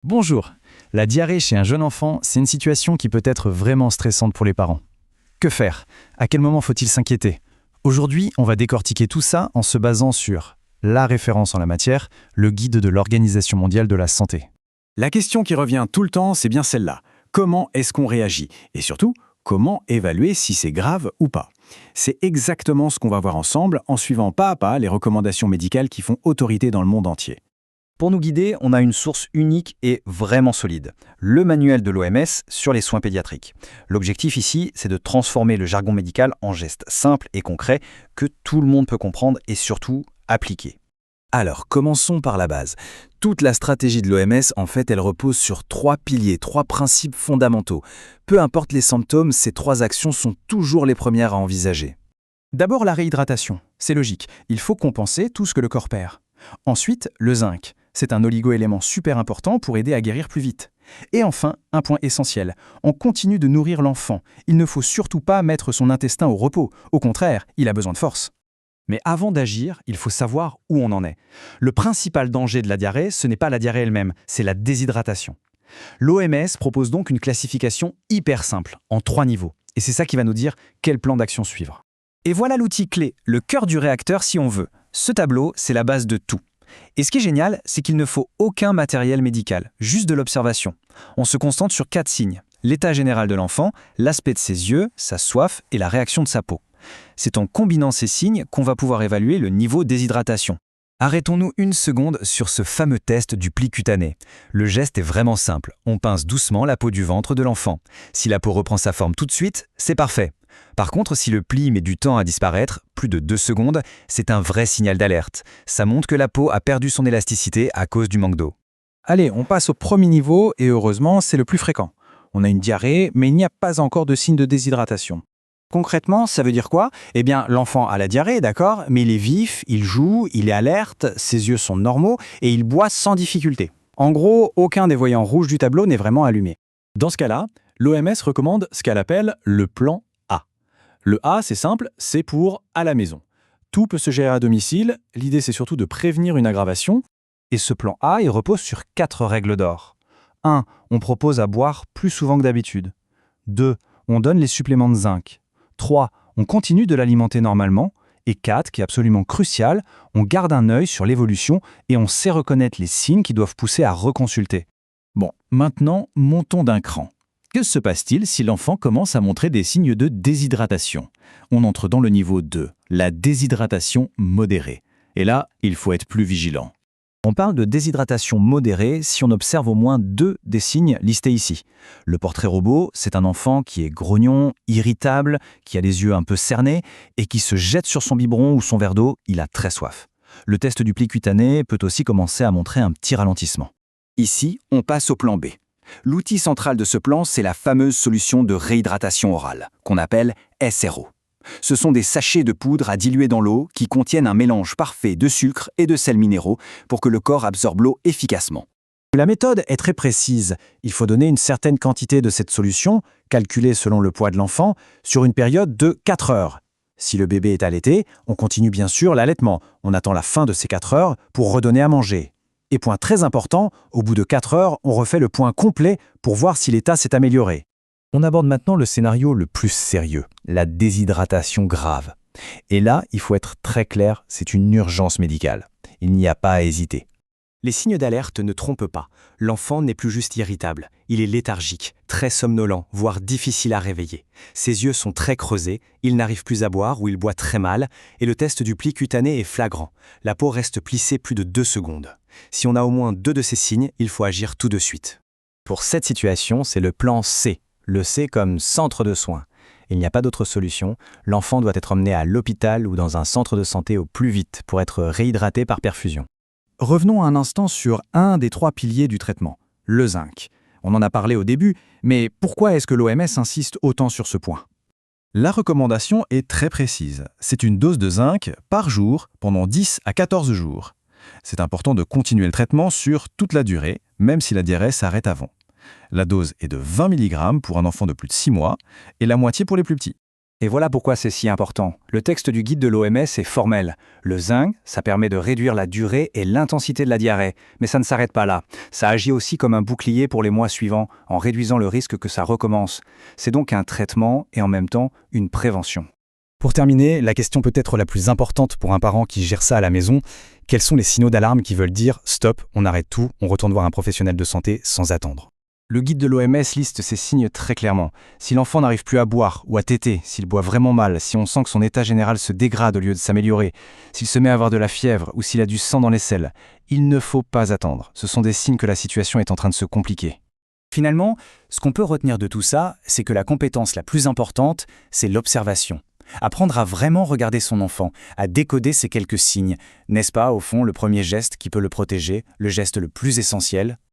Bonjour. La diarrhée chez un jeune enfant, c'est une situation qui peut être vraiment stressante pour les parents. Que faire? À quel moment faut-il s'inquiéter? Aujourd'hui, on va décortiquer tout ça en se basant sur la référence en la matière, le guide de l'Organisation mondiale de la santé. La question qui revient tout le temps, c'est bien celle-là. Comment est-ce qu'on réagit? Et surtout, comment évaluer si c'est grave ou pas? C'est exactement ce qu'on va voir ensemble en suivant pas à pas les recommandations médicales qui font autorité dans le monde entier. Pour nous guider, on a une source unique et vraiment solide, le manuel de l'OMS sur les soins pédiatriques. L'objectif ici, c'est de transformer le jargon médical en gestes simples et concrets que tout le monde peut comprendre et surtout appliquer. Alors, commençons par la base. Toute la stratégie de l'OMS, en fait, elle repose sur 3 piliers, 3 principes fondamentaux. Peu importe les symptômes, ces 3 actions sont toujours les premières à envisager. D'abord la réhydratation, c'est logique, il faut compenser tout ce que le corps perd. Ensuite, le zinc, c'est un oligo-élément super important pour aider à guérir plus vite. Et enfin, un point essentiel, on continue de nourrir l'enfant. Il ne faut surtout pas mettre son intestin au repos, au contraire, il a besoin de force. Mais avant d'agir, il faut savoir où on en est. Le principal danger de la diarrhée, ce n'est pas la diarrhée elle-même, c'est la déshydratation. L'OMS propose donc une classification hyper simple, en 3 niveaux. Et c'est ça qui va nous dire quel plan d'action suivre. Et voilà l'outil clé, le cœur du réacteur si on veut. Ce tableau, c'est la base de tout. Et ce qui est génial, c'est qu'il ne faut aucun matériel médical, juste de l'observation. On se concentre sur 4 signes. L'état général de l'enfant, l'aspect de ses yeux, sa soif et la réaction de sa peau. C'est en combinant ces signes qu'on va pouvoir évaluer le niveau déshydratation. Arrêtons-nous une seconde sur ce fameux test du pli cutané. Le geste est vraiment simple. On pince doucement la peau du ventre de l'enfant. Si la peau reprend sa forme tout de suite, c'est parfait. Par contre, si le pli met du temps à disparaître, plus de 2 secondes, c'est un vrai signal d'alerte. Ça montre que la peau a perdu son élasticité à cause du manque d'eau. Allez, on passe au premier niveau et heureusement, c'est le plus fréquent. On a une diarrhée, mais il n'y a pas encore de signe de déshydratation. Concrètement, ça veut dire quoi? Eh bien, l'enfant a la diarrhée, d'accord, mais il est vif, il joue, il est alerte, ses yeux sont normaux et il boit sans difficulté. En gros, aucun des voyants rouges du tableau n'est vraiment allumé. Dans ce cas-là, l'OMS recommande ce qu'elle appelle le plan A. Le A, c'est simple, c'est pour à la maison. Tout peut se gérer à domicile, l'idée c'est surtout de prévenir une aggravation. Et ce plan A, il repose sur 4 règles d'or. 1. On propose à boire plus souvent que d'habitude. 2. On donne les suppléments de zinc. 3. On continue de l'alimenter normalement. Et 4, qui est absolument crucial, on garde un œil sur l'évolution et on sait reconnaître les signes qui doivent pousser à reconsulter. Bon, maintenant, montons d'un cran. Que se passe-t-il si l'enfant commence à montrer des signes de déshydratation? On entre dans le niveau 2, la déshydratation modérée. Et là, il faut être plus vigilant. On parle de déshydratation modérée si on observe au moins 2 des signes listés ici. Le portrait robot, c'est un enfant qui est grognon, irritable, qui a les yeux un peu cernés et qui se jette sur son biberon ou son verre d'eau, il a très soif. Le test du pli cutané peut aussi commencer à montrer un petit ralentissement. Ici, on passe au plan B. L'outil central de ce plan, c'est la fameuse solution de réhydratation orale, qu'on appelle SRO. Ce sont des sachets de poudre à diluer dans l'eau qui contiennent un mélange parfait de sucre et de sels minéraux pour que le corps absorbe l'eau efficacement. La méthode est très précise. Il faut donner une certaine quantité de cette solution, calculée selon le poids de l'enfant, sur une période de 4 heures. Si le bébé est allaité, on continue bien sûr l'allaitement. On attend la fin de ces 4 heures pour redonner à manger. Et point très important, au bout de 4 heures, on refait le point complet pour voir si l'état s'est amélioré. On aborde maintenant le scénario le plus sérieux, la déshydratation grave. Et là, il faut être très clair, c'est une urgence médicale. Il n'y a pas à hésiter. Les signes d'alerte ne trompent pas. L'enfant n'est plus juste irritable, il est léthargique, très somnolent, voire difficile à réveiller. Ses yeux sont très creusés, il n'arrive plus à boire ou il boit très mal, et le test du pli cutané est flagrant. La peau reste plissée plus de 2 secondes. Si on a au moins 2 de ces signes, il faut agir tout de suite. Pour cette situation, c'est le plan C. Le C comme centre de soins. Il n'y a pas d'autre solution. L'enfant doit être emmené à l'hôpital ou dans un centre de santé au plus vite pour être réhydraté par perfusion. Revenons un instant sur un des 3 piliers du traitement, le zinc. On en a parlé au début, mais pourquoi est-ce que l'OMS insiste autant sur ce point? La recommandation est très précise. C'est une dose de zinc par jour pendant 10 à 14 jours. C'est important de continuer le traitement sur toute la durée, même si la diarrhée s'arrête avant. La dose est de 20 mg pour un enfant de plus de 6 mois et la moitié pour les plus petits. Et voilà pourquoi c'est si important. Le texte du guide de l'OMS est formel. Le zinc, ça permet de réduire la durée et l'intensité de la diarrhée. Mais ça ne s'arrête pas là. Ça agit aussi comme un bouclier pour les mois suivants, en réduisant le risque que ça recommence. C'est donc un traitement et en même temps une prévention. Pour terminer, la question peut-être la plus importante pour un parent qui gère ça à la maison, quels sont les signaux d'alarme qui veulent dire « stop, on arrête tout, on retourne voir un professionnel de santé sans attendre ». Le guide de l'OMS liste ces signes très clairement. Si l'enfant n'arrive plus à boire ou à téter, s'il boit vraiment mal, si on sent que son état général se dégrade au lieu de s'améliorer, s'il se met à avoir de la fièvre ou s'il a du sang dans les selles, il ne faut pas attendre. Ce sont des signes que la situation est en train de se compliquer. Finalement, ce qu'on peut retenir de tout ça, c'est que la compétence la plus importante, c'est l'observation. Apprendre à vraiment regarder son enfant, à décoder ces quelques signes. N'est-ce pas, au fond, le premier geste qui peut le protéger, le geste le plus essentiel ?